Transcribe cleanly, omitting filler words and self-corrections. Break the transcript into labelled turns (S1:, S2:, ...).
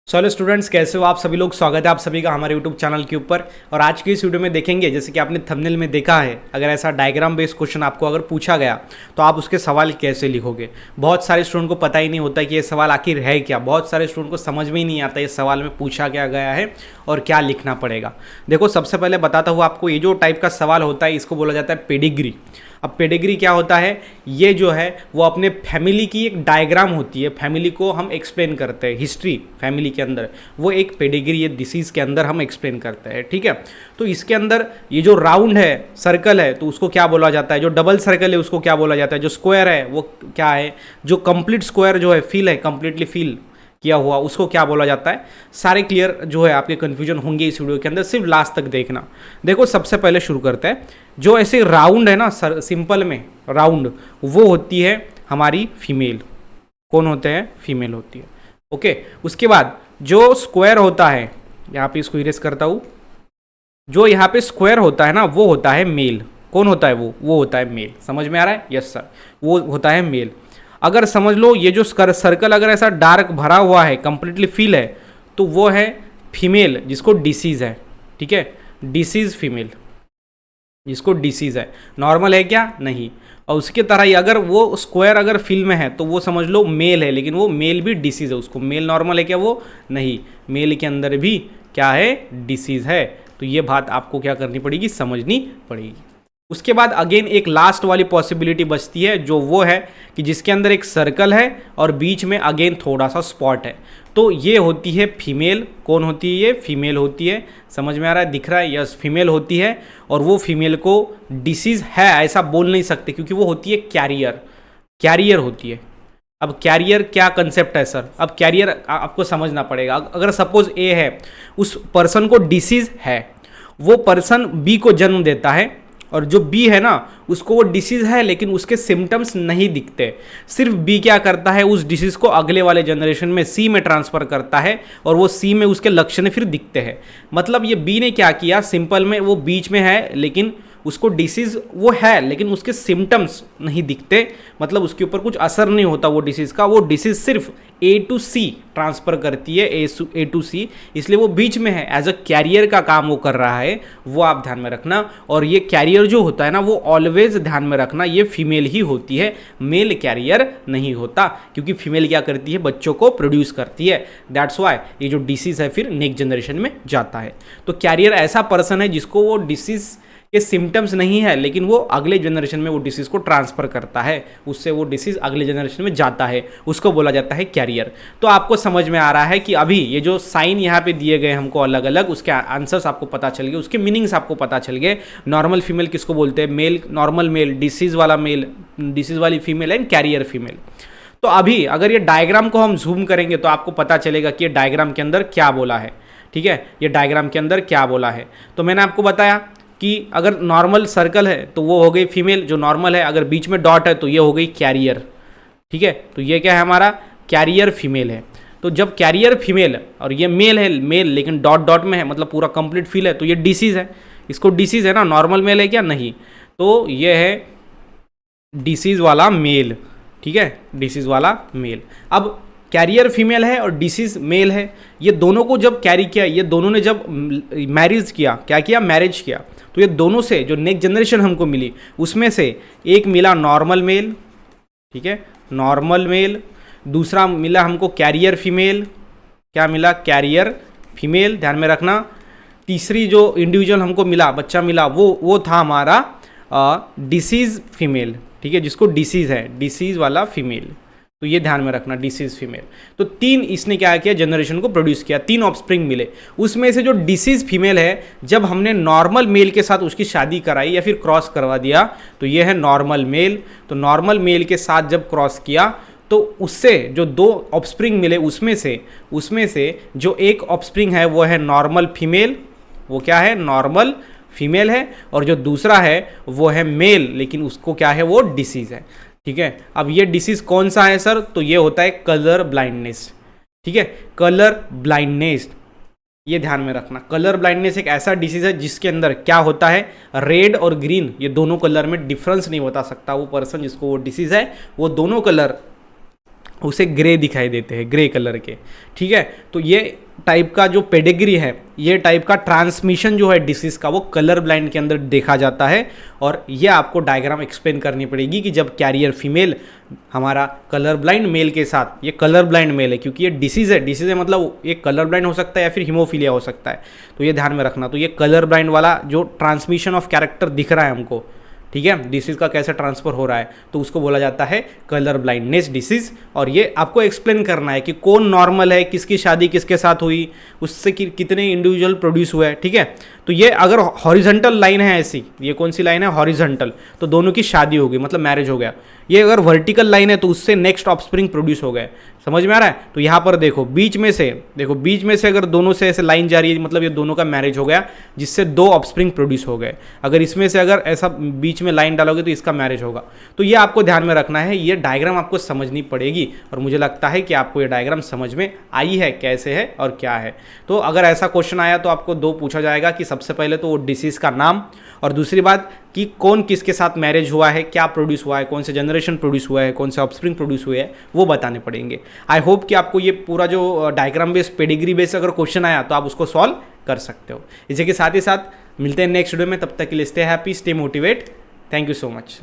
S1: Hello students, कैसे हो आप सभी लोग। स्वागत है आप सभी का हमारे यूट्यूब चैनल के ऊपर। और आज की इस वीडियो में देखेंगे, जैसे कि आपने थंबनेल में देखा है, अगर ऐसा डायग्राम बेस्ड क्वेश्चन आपको अगर पूछा गया तो आप उसके सवाल कैसे लिखोगे। बहुत सारे स्टूडेंट को पता ही नहीं होता कि ये सवाल आखिर है क्या। बहुत सारे स्टूडेंट को समझ में ही नहीं आता ये सवाल में पूछा क्या गया है और क्या लिखना पड़ेगा। देखो, सबसे पहले बताता हूँ आपको, ये जो टाइप का सवाल होता है इसको बोला जाता है पेडिग्री। अब पेडिग्री क्या होता है, ये जो है वो अपने फैमिली की एक डायग्राम होती है। फैमिली को हम एक्सप्लेन करते हैं, हिस्ट्री फैमिली के अंदर वो एक पेडिग्री, ये डिसीज़ के अंदर हम एक्सप्लेन करते हैं। ठीक है, तो इसके अंदर ये जो राउंड है, सर्कल है, तो उसको क्या बोला जाता है। जो डबल सर्कल है उसको क्या बोला जाता है। जो स्क्वायर है वो क्या है। जो कंप्लीट स्क्वायर जो है, फिल है, कंप्लीटली फिल किया हुआ, उसको क्या बोला जाता है। सारे क्लियर जो है आपके कन्फ्यूजन होंगे इस वीडियो के अंदर, सिर्फ लास्ट तक देखना। देखो, सबसे पहले शुरू करते हैं। जो ऐसे राउंड है ना, सिंपल में राउंड, वो होती है हमारी फीमेल। कौन होते हैं? फीमेल होती है। ओके, उसके बाद जो स्क्वायर होता है, यहाँ पे इसको इरेज करता हूँ। जो यहाँ पे स्क्वायर होता है ना, वो होता है मेल। कौन होता है? वो होता है मेल। समझ में आ रहा है? यस सर, वो होता है मेल। अगर समझ लो ये जो सर्कल अगर ऐसा डार्क भरा हुआ है, कंप्लीटली फिल है, तो वो है फीमेल, जिसको डिसीज है। ठीक है, डिसीज फीमेल, जिसको डिसीज है। नॉर्मल है क्या? नहीं। और उसके तरह ही अगर वो स्क्वायर अगर फिल में है तो वो समझ लो मेल है, लेकिन वो मेल भी डिसीज है। उसको मेल नॉर्मल है क्या? वो नहीं, मेल के अंदर भी क्या है? डिसीज है। तो ये बात आपको क्या करनी पड़ेगी? समझनी पड़ेगी। उसके बाद अगेन एक लास्ट वाली पॉसिबिलिटी बचती है, जो वो है कि जिसके अंदर एक सर्कल है और बीच में अगेन थोड़ा सा स्पॉट है, तो ये होती है फीमेल। कौन होती है? ये फीमेल होती है। समझ में आ रहा है? दिख रहा है? यस, फीमेल होती है। और वो फीमेल को डिसीज है ऐसा बोल नहीं सकते, क्योंकि वो होती है कैरियर। कैरियर होती है। अब कैरियर क्या कंसेप्ट है सर? अब कैरियर आपको समझना पड़ेगा। अगर सपोज ए है, उस पर्सन को डिसीज है, वो पर्सन बी को जन्म देता है, और जो बी है ना, उसको वो डिसीज है लेकिन उसके सिम्टम्स नहीं दिखते। सिर्फ बी क्या करता है, उस डिसीज को अगले वाले जनरेशन में सी में ट्रांसफर करता है, और वो सी में उसके लक्षण फिर दिखते हैं। मतलब ये बी ने क्या किया, सिंपल में वो बीच में है लेकिन उसको डिसीज वो है लेकिन उसके सिम्टम्स नहीं दिखते। मतलब उसके ऊपर कुछ असर नहीं होता वो डिसीज का। वो डिसीज सिर्फ ए टू सी ट्रांसफर करती है, ए टू सी, इसलिए वो बीच में है। एज अ कैरियर का काम वो कर रहा है, वो आप ध्यान में रखना। और ये कैरियर जो होता है ना, वो ऑलवेज ध्यान में रखना, ये फीमेल ही होती है, मेल कैरियर नहीं होता। क्योंकि फीमेल क्या करती है? बच्चों को प्रोड्यूस करती है। दैट्स वाई ये जो डिसीज है फिर नेक्स्ट जनरेशन में जाता है। तो कैरियर ऐसा पर्सन है जिसको वो डिसीज के सिम्टम्स नहीं है, लेकिन वो अगले जनरेशन में वो डिसीज को ट्रांसफर करता है, उससे वो डिसीज अगले जनरेशन में जाता है, उसको बोला जाता है कैरियर। तो आपको समझ में आ रहा है कि अभी ये जो साइन यहाँ पे दिए गए हमको अलग अलग, उसके आंसर्स आपको पता चल गए, उसके मीनिंग्स आपको पता चल गए। नॉर्मल फीमेल किसको बोलते हैं? मेल, नॉर्मल मेल, डिसीज वाला मेल, डिसीज वाली फीमेल एंड कैरियर फीमेल। तो अभी अगर ये डायग्राम को हम जूम करेंगे तो आपको पता चलेगा कि ये डायग्राम के अंदर क्या बोला है। ठीक है, ये डायग्राम के अंदर क्या बोला है। तो मैंने आपको बताया कि अगर नॉर्मल सर्कल है तो वो हो गई फीमेल, जो नॉर्मल है। अगर बीच में डॉट है तो ये हो गई कैरियर। ठीक है, तो ये क्या है? हमारा कैरियर फीमेल है। तो जब कैरियर फीमेल और ये मेल है, मेल लेकिन डॉट डॉट में है, मतलब पूरा कंप्लीट फील है, तो ये डिसीज है। इसको डिसीज है ना, नॉर्मल मेल है क्या? नहीं। तो ये है डिसीज वाला मेल। ठीक है, डिसीज वाला मेल। अब कैरियर फीमेल है और डिसीज मेल है, ये दोनों को जब कैरी किया, ये दोनों ने जब मैरिज किया, क्या किया? मैरिज किया, तो ये दोनों से जो नेक्स्ट जनरेशन हमको मिली, उसमें से एक मिला नॉर्मल मेल। ठीक है, नॉर्मल मेल। दूसरा मिला हमको कैरियर फीमेल। क्या मिला? कैरियर फीमेल, ध्यान में रखना। तीसरी जो इंडिविजुअल हमको मिला, बच्चा मिला, वो था हमारा डिसीज फीमेल। ठीक है, जिसको डिसीज है, डिसीज वाला फीमेल। तो ये ध्यान में रखना, डिसीज फीमेल। तो तीन इसने क्या किया? जनरेशन को प्रोड्यूस किया, तीन ऑफस्प्रिंग मिले। उसमें से जो डिसीज फीमेल है, जब हमने नॉर्मल मेल के साथ उसकी शादी कराई या फिर क्रॉस करवा दिया, तो ये है नॉर्मल मेल। तो नॉर्मल मेल के साथ जब क्रॉस किया तो उससे जो दो ऑफस्प्रिंग मिले, उसमें से जो एक ऑफस्प्रिंग है वो है नॉर्मल फीमेल। वो क्या है? नॉर्मल फीमेल है। और जो दूसरा है वो है मेल, लेकिन उसको क्या है? वो डिसीज है। ठीक है, अब ये डिसीज कौन सा है सर? तो ये होता है कलर ब्लाइंडनेस। ठीक है, कलर ब्लाइंडनेस, ये ध्यान में रखना। कलर ब्लाइंडनेस एक ऐसा डिसीज है जिसके अंदर क्या होता है? रेड और ग्रीन, ये दोनों कलर में डिफरेंस नहीं बता सकता वो पर्सन जिसको वो डिसीज है। वो दोनों कलर उसे ग्रे दिखाई देते हैं, ग्रे कलर के। ठीक है, तो ये टाइप का जो पेडिग्री है, ये टाइप का ट्रांसमिशन जो है डिसीज का, वो कलर ब्लाइंड के अंदर देखा जाता है। और ये आपको डायग्राम एक्सप्लेन करनी पड़ेगी कि जब कैरियर फीमेल हमारा कलर ब्लाइंड मेल के साथ, ये कलर ब्लाइंड मेल है क्योंकि ये डिसीज़ है मतलब ये कलर ब्लाइंड हो सकता है या फिर हीमोफीलिया हो सकता है, तो ये ध्यान में रखना। तो ये कलर ब्लाइंड वाला जो ट्रांसमिशन ऑफ कैरेक्टर दिख रहा है हमको, ठीक है, डिसीज़ का कैसे ट्रांसफर हो रहा है, तो उसको बोला जाता है कलर ब्लाइंडनेस डिसीज़। और ये आपको एक्सप्लेन करना है कि कौन नॉर्मल है, किसकी शादी किसके साथ हुई, उससे कितने इंडिविजुअल प्रोड्यूस हुए हैं। ठीक है, तो ये अगर हॉरिजॉन्टल लाइन है ऐसी, ये कौन सी लाइन है, हॉरिजॉन्टल, तो दोनों की शादी होगी मतलब मैरिज हो गया। ये अगर वर्टिकल लाइन है तो उससे नेक्स्ट ऑफस्प्रिंग प्रोड्यूस हो गए। समझ में आ रहा है? तो यहाँ पर देखो बीच में से अगर दोनों से ऐसे लाइन जा रही है मतलब ये दोनों का मैरिज हो गया, जिससे 2 ऑफस्प्रिंग प्रोड्यूस हो गए। अगर इसमें से अगर ऐसा बीच में लाइन डालोगे तो इसका मैरिज होगा। तो ये आपको ध्यान में रखना है, ये डायग्राम आपको समझनी पड़ेगी। और मुझे लगता है कि आपको ये डायग्राम समझ में आई है, कैसे है और क्या है। तो अगर ऐसा क्वेश्चन आया तो आपको 2 पूछा जाएगा कि सबसे पहले तो वो डिसीज़ का नाम, और दूसरी बात कि कौन किसके साथ मैरिज हुआ है, क्या प्रोड्यूस हुआ है, कौन से जनरेशन प्रोड्यूस हुआ है, कौन से ऑफस्प्रिंग प्रोड्यूस हुए हैं, वो बताने पड़ेंगे। आई होप कि आपको ये पूरा जो डायग्राम बेस, पेडिग्री बेस अगर क्वेश्चन आया तो आप उसको सॉल्व कर सकते हो। इसी के साथ ही साथ मिलते हैं नेक्स्ट वीडियो में, तब तक के लिए stay happy, stay motivate. Thank you so much.